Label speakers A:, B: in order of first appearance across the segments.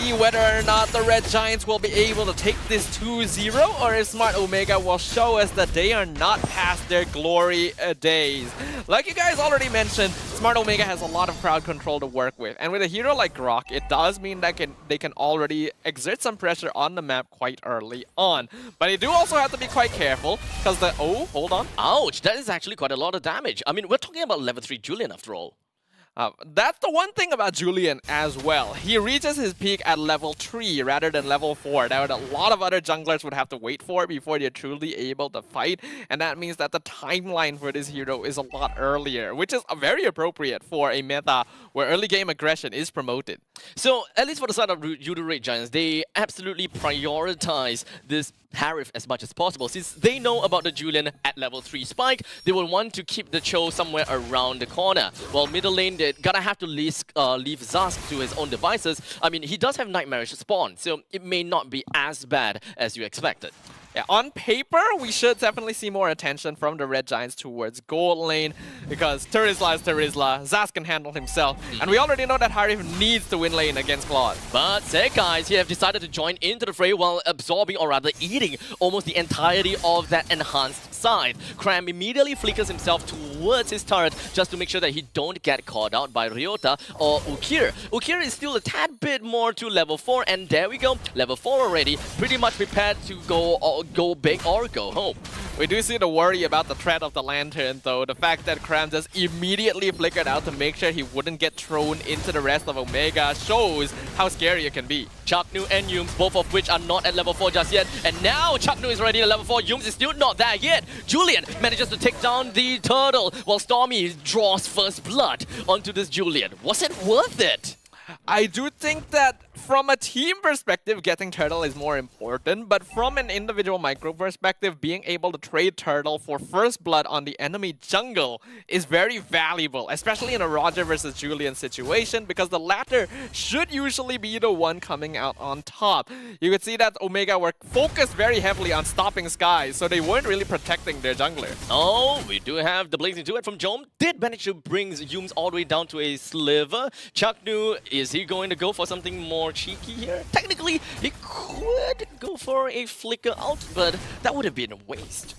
A: see whether or not the Red Giants will be able to take this 2-0, or if Smart Omega will show us that they are not past their glory days. Like you guys already mentioned, Smart Omega has a lot of crowd control to work with, and with a hero like Grok, it does mean that they can already exert some pressure on the map quite early on. But you do also have to be quite careful, because the... Oh, hold on.
B: Ouch, that is actually quite a lot of damage. I mean, we're talking about level 3 Julian after all.
A: That's the one thing about Julian as well. He reaches his peak at level 3 rather than level 4. That a lot of other junglers would have to wait for before they're truly able to fight. And that means that the timeline for this hero is a lot earlier, which is very appropriate for a meta where early game aggression is promoted.
B: So, at least for the side of Judo Red Giants, they absolutely prioritize this Harif as much as possible. Since they know about the Julian at level 3 spike, they will want to keep the Cho somewhere around the corner. While middle lane, they're gonna have to leave Zask to his own devices. I mean, he does have Nightmarish spawn, so it may not be as bad as you expected.
A: Yeah, on paper, we should definitely see more attention from the Red Giants towards gold lane, because Terizla is Terizla, Zaz can handle himself, and we already know that Harif needs to win lane against Claude.
B: But Sekais here have decided to join into the fray while absorbing, or rather eating, almost the entirety of that enhanced side. Cram immediately flickers himself towards his turret just to make sure that he don't get caught out by Ryota or Ukir. Ukir is still a tad bit more to level 4, and there we go, level 4 already, pretty much prepared to go big or go home.
A: We do see the worry about the threat of the Lantern, though. The fact that Cram just immediately flickered out to make sure he wouldn't get thrown into the rest of Omega shows how scary it can be.
B: Chaknu and Yums, both of which are not at level 4 just yet. And now Chaknu is already at level 4. Yums is still not there yet. Julian manages to take down the turtle while Stormy draws first blood onto this Julian. Was it worth it?
A: I do think that from a team perspective, getting Turtle is more important, but from an individual micro perspective, being able to trade Turtle for first blood on the enemy jungle is very valuable, especially in a Roger versus Julian situation, because the latter should usually be the one coming out on top. You could see that Omega were focused very heavily on stopping Sky, so they weren't really protecting their jungler.
B: Oh, we do have the Blazing Duet from Jom. Did manage to bring Yums all the way down to a sliver. Chaknu, is he going to go for something more cheeky here? Technically, he could go for a flicker out, but that would have been a waste.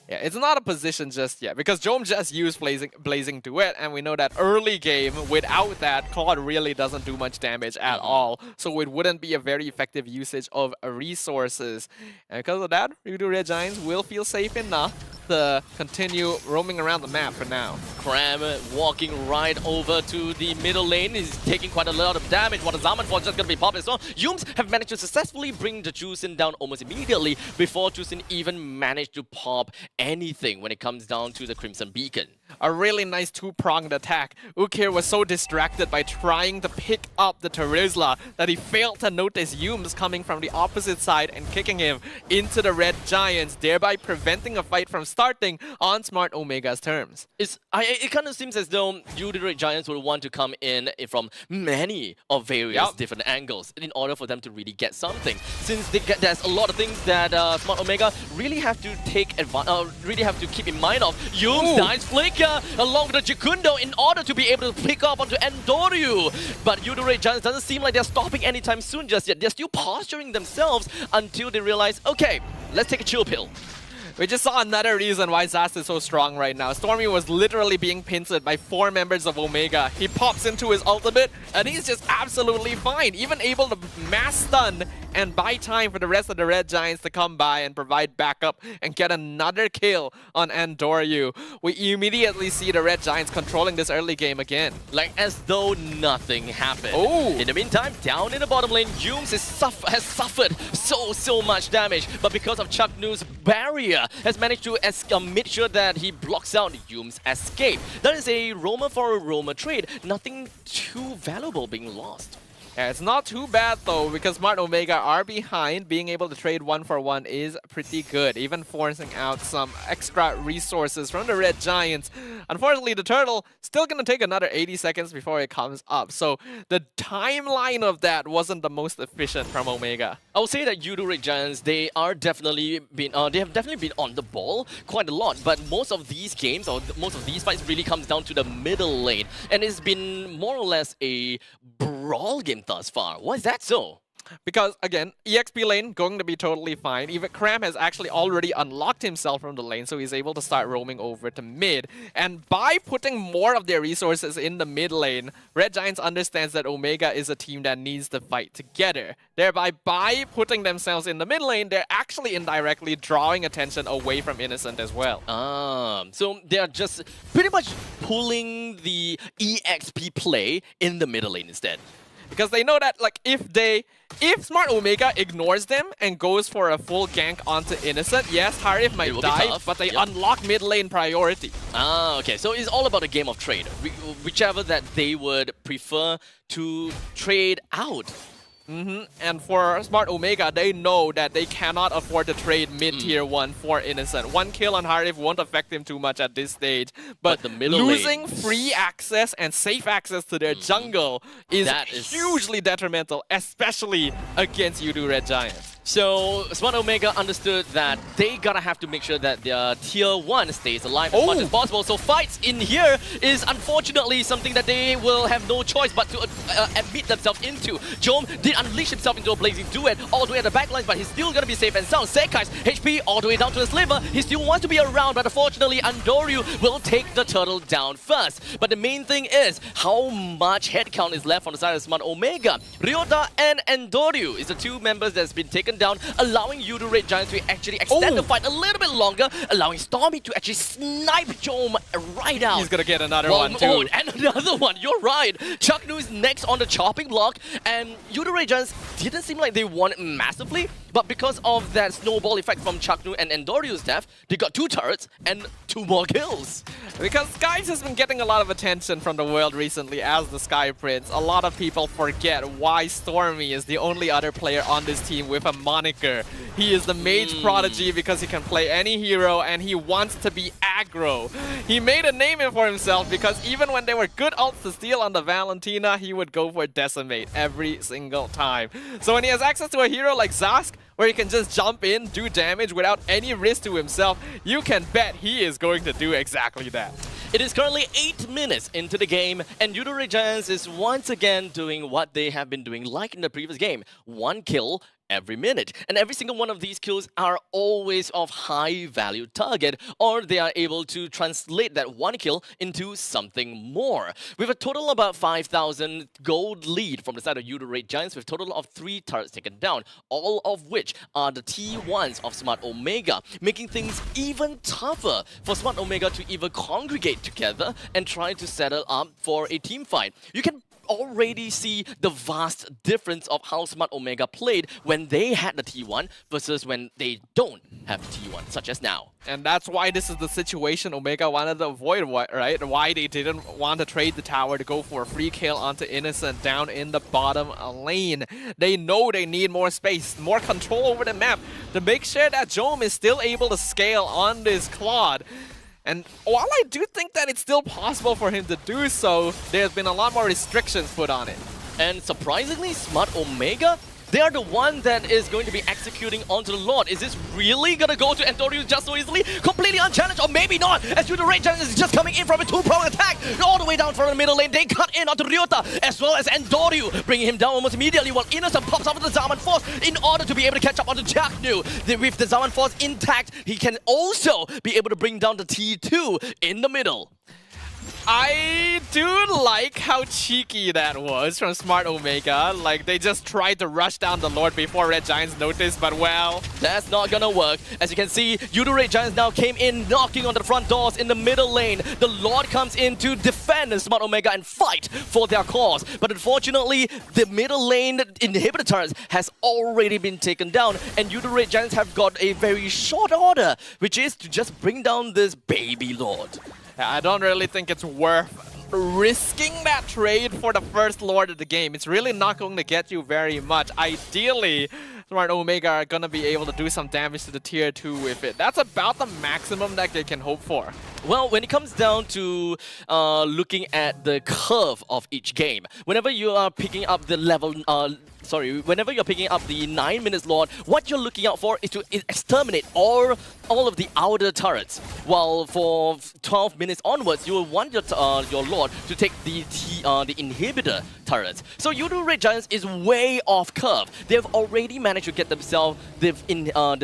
A: Yeah, it's not a position just yet, because Jom just used Blazing Duet, and we know that early game, without that, Claude really doesn't do much damage at all. So it wouldn't be a very effective usage of resources. And because of that, Rudo Red Giants will feel safe enough to continue roaming around the map for now.
B: Cram walking right over to the middle lane. He's taking quite a lot of damage. What a Zaman for just gonna be popped as well. Yums have managed to successfully bring the Juicin down almost immediately before Juicin even managed to pop anything when it comes down to the Crimson Beacon.
A: A really nice two-pronged attack. Ukir was so distracted by trying to pick up the Terizla that he failed to notice Yums coming from the opposite side and kicking him into the Red Giants, thereby preventing a fight from starting on Smart Omega's terms.
B: It kind of seems as though the Red Giants will want to come in from many of various different angles in order for them to really get something. Since there's a lot of things that Smart Omega really have to keep in mind of. Yums, nice flicker along with the Jacundo in order to be able to pick up onto Endoryu. But Yudo Red Giants doesn't seem like they're stopping anytime soon just yet. They're still posturing themselves until they realize, okay, let's take a chill pill.
A: We just saw another reason why Zast is so strong right now. Stormy was literally being pincered by 4 members of Omega. He pops into his ultimate, and he's just absolutely fine. Even able to mass stun and buy time for the rest of the Red Giants to come by and provide backup and get another kill on Endoryu. We immediately see the Red Giants controlling this early game again.
B: Like as though nothing happened.
A: Oh.
B: In the meantime, down in the bottom lane, Yums has suffered so much damage. But because of Chaknu's barrier, has managed to make sure that he blocks out Yums' escape. That is a roamer for a roamer trade. Nothing too valuable being lost.
A: Yeah, it's not too bad though, because Smart Omega are behind. Being able to trade 1-for-1 is pretty good, even forcing out some extra resources from the Red Giants. Unfortunately, the Turtle still gonna take another 80 seconds before it comes up, so the timeline of that wasn't the most efficient from Omega.
B: I would say that Yudo Red Giants, they have definitely been on the ball quite a lot, but most of these games, or most of these fights really comes down to the middle lane, and it's been more or less a brawl game thus far. Why is that so?
A: Because again, EXP lane going to be totally fine. Even Cram has actually already unlocked himself from the lane, so he's able to start roaming over to mid. And by putting more of their resources in the mid lane, Red Giants understands that Omega is a team that needs to fight together. Thereby, by putting themselves in the mid lane, they're actually indirectly drawing attention away from Innocent as well.
B: So they're just pretty much pulling the EXP play in the middle lane instead.
A: Because they know that, like, if Smart Omega ignores them and goes for a full gank onto Innocent, yes, Harif might die, but they unlock mid lane priority.
B: Okay. So it's all about a game of trade. Whichever that they would prefer to trade out.
A: And for Smart Omega, they know that they cannot afford to trade mid-tier 1 for Innocent. One kill on Harif won't affect him too much at this stage, but
B: the middle
A: losing
B: lane,
A: free access and safe access to their jungle is hugely detrimental, especially against Yudu Red Giants.
B: So Smart Omega understood that they gotta have to make sure that their tier 1 stays alive as much as possible. So fights in here is unfortunately something that they will have no choice but to admit themselves into. Jom did unleash himself into a blazing duet all the way at the backlines, but he's still gonna be safe and sound. Sekai's HP all the way down to his liver. He still wants to be around, but unfortunately Andoryu will take the turtle down first. But the main thing is how much headcount is left on the side of Smart Omega. Ryota and Andoryu is the two members that's been taken down, allowing Yudu Red Giants to actually extend the fight a little bit longer, allowing Stormy to actually snipe Jom right out.
A: He's gonna get another one too.
B: And another one, you're right. Chaknu is next on the chopping block, and Yudu Red Giants didn't seem like they won massively, but because of that snowball effect from Chaknu and Endoryu's death, they got 2 turrets and 2 more kills.
A: Because Skies has been getting a lot of attention from the world recently as the Sky Prince. A lot of people forget why Stormy is the only other player on this team with a moniker. He is the mage prodigy because he can play any hero and he wants to be aggro. He made a name for himself because even when there were good ults to steal on the Valentina, he would go for Decimate every single time. So when he has access to a hero like Zask, where he can just jump in, do damage without any risk to himself, you can bet he is going to do exactly that.
B: It is currently 8 minutes into the game, and Yudu Red Giants is once again doing what they have been doing like in the previous game. 1 kill every minute. And every single one of these kills are always of high value target, or they are able to translate that 1 kill into something more. With a total of about 5,000 gold lead from the side of Yudu Red Giants, with a total of 3 turrets taken down, all of which are the T1s of Smart Omega, making things even tougher for Smart Omega to even congregate together and try to settle up for a team fight. You can already see the vast difference of how Smart Omega played when they had the T1 versus when they don't have the T1, such as now.
A: And that's why this is the situation Omega wanted to avoid, right? Why they didn't want to trade the tower to go for a free kill onto Innocent down in the bottom lane. They know they need more space, more control over the map to make sure that Jom is still able to scale on this Claude. And while I do think that it's still possible for him to do so, there's been a lot more restrictions put on it.
B: And surprisingly, Smart Omega, they are the one that is going to be executing onto the Lord. Is this really going to go to Andoryu just so easily? Completely unchallenged, or maybe not, as Yudu Red Giants is just coming in from a 2-prong attack. All the way down from the middle lane, they cut in onto Ryota, as well as Andoryu, bringing him down almost immediately, while Innocent pops up with the Zaman Force in order to be able to catch up onto Chaknu. With the Zaman Force intact, he can also be able to bring down the T2 in the middle.
A: I do like how cheeky that was from Smart Omega. Like, they just tried to rush down the Lord before Red Giants noticed, but well,
B: that's not gonna work. As you can see, Yudu Red Giants now came in, knocking on the front doors in the middle lane. The Lord comes in to defend Smart Omega and fight for their cause. But unfortunately, the middle lane inhibitor turrets has already been taken down, and Yudu Red Giants have got a very short order, which is to just bring down this baby Lord.
A: I don't really think it's worth risking that trade for the first Lord of the game. It's really not going to get you very much. Ideally, Smart Omega are going to be able to do some damage to the tier 2 with it. That's about the maximum that they can hope for.
B: Well, when it comes down to looking at the curve of each game, whenever you are picking up the level whenever you're picking up the 9 minutes Lord, what you're looking out for is to exterminate all of the outer turrets. While for 12 minutes onwards, you will want your Lord to take the inhibitor turrets. So Yudu Red Giants is way off curve. They've already managed to get themselves the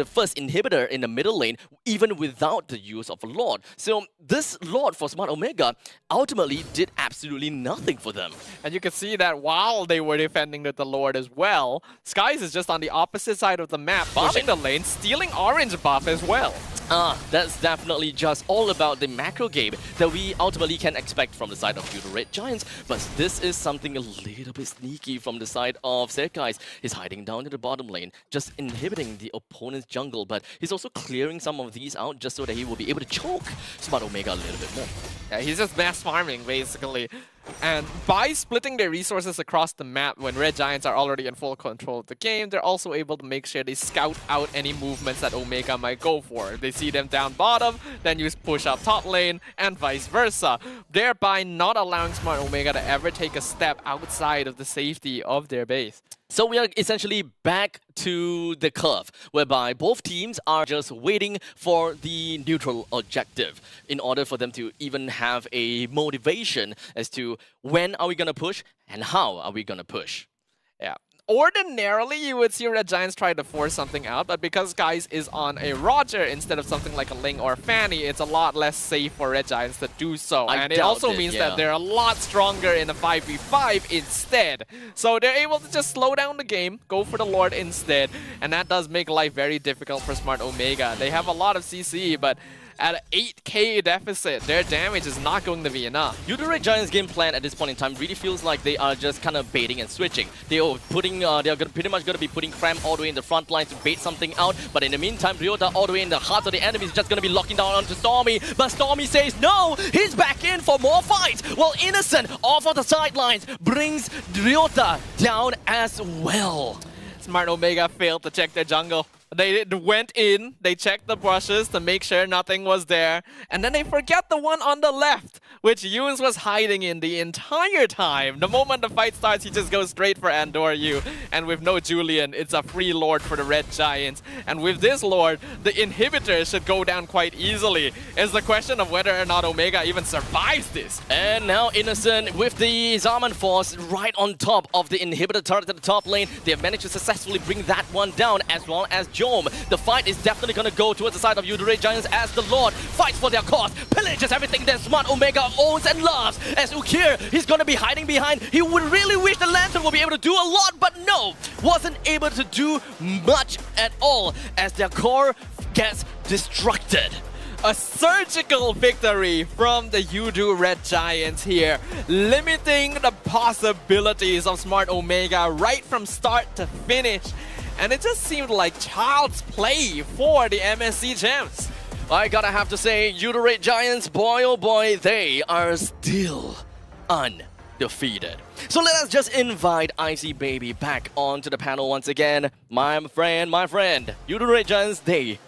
B: first inhibitor in the middle lane, even without the use of a Lord. So this Lord for Smart Omega ultimately did absolutely nothing for them.
A: And you can see that while they were defending with the Lord as well, Skies is just on the opposite side of the map, pushing the lane, stealing orange buff as well.
B: That's definitely just all about the macro game that we ultimately can expect from the side of Yudu Red Giants. But this is something a little bit sneaky from the side of Serkais. He's hiding down to the bottom lane, just inhibiting the opponent's jungle. But he's also clearing some of these out just so that he will be able to choke Smart Omega a little bit more.
A: Yeah, he's just mass farming, basically. And by splitting their resources across the map when Red Giants are already in full control of the game, they're also able to make sure they scout out any movements that Omega might go for. They see them down bottom, then you push up top lane, and vice versa, thereby not allowing Smart Omega to ever take a step outside of the safety of their base.
B: So we are essentially back to the curve, whereby both teams are just waiting for the neutral objective in order for them to even have a motivation as to when are we going to push and how are we going to push.
A: Yeah. Ordinarily, you would see Red Giants try to force something out, but because Skies is on a Roger instead of something like a Ling or Fanny, it's a lot less safe for Red Giants to do so. And it also means that they're a lot stronger in a 5v5 instead. So they're able to just slow down the game, go for the Lord instead, and that does make life very difficult for Smart Omega. They have a lot of CC, but at an 8k deficit, their damage is not going to be enough.
B: Yudu Red Giants' game plan at this point in time really feels like they are just kind of baiting and switching. They are pretty much going to be putting Cram all the way in the front line to bait something out, but in the meantime, Ryota all the way in the heart of the enemy is just going to be locking down onto Stormy, but Stormy says no, he's back in for more fights, while Innocent off of the sidelines brings Ryota down as well.
A: Smart Omega failed to check their jungle. They went in, they checked the brushes to make sure nothing was there, and then they forget the one on the left, which Yunes was hiding in the entire time. The moment the fight starts, he just goes straight for Andor Yu, and with no Julian, it's a free Lord for the Red Giants. And with this Lord, the inhibitor should go down quite easily. It's the question of whether or not Omega even survives this.
B: And now Innocent with the Zaman Force right on top of the inhibitor turret at the top lane. They have managed to successfully bring that one down, as well as Jome. The fight is definitely going to go towards the side of Yudu Red Giants as the Lord fights for their cause, pillages everything that Smart Omega owns and loves. As Ukir, he's going to be hiding behind. He would really wish the Lantern will be able to do a lot, but no, wasn't able to do much at all as their core gets destructed.
A: A surgical victory from the Yudu Red Giants here, limiting the possibilities of Smart Omega right from start to finish. And it just seemed like child's play for the MSC champs.
B: I gotta have to say, Yudu Red Giants, boy oh boy, they are still undefeated. So let us just invite Icy Baby back onto the panel once again. My friend, Yudu Red Giants, they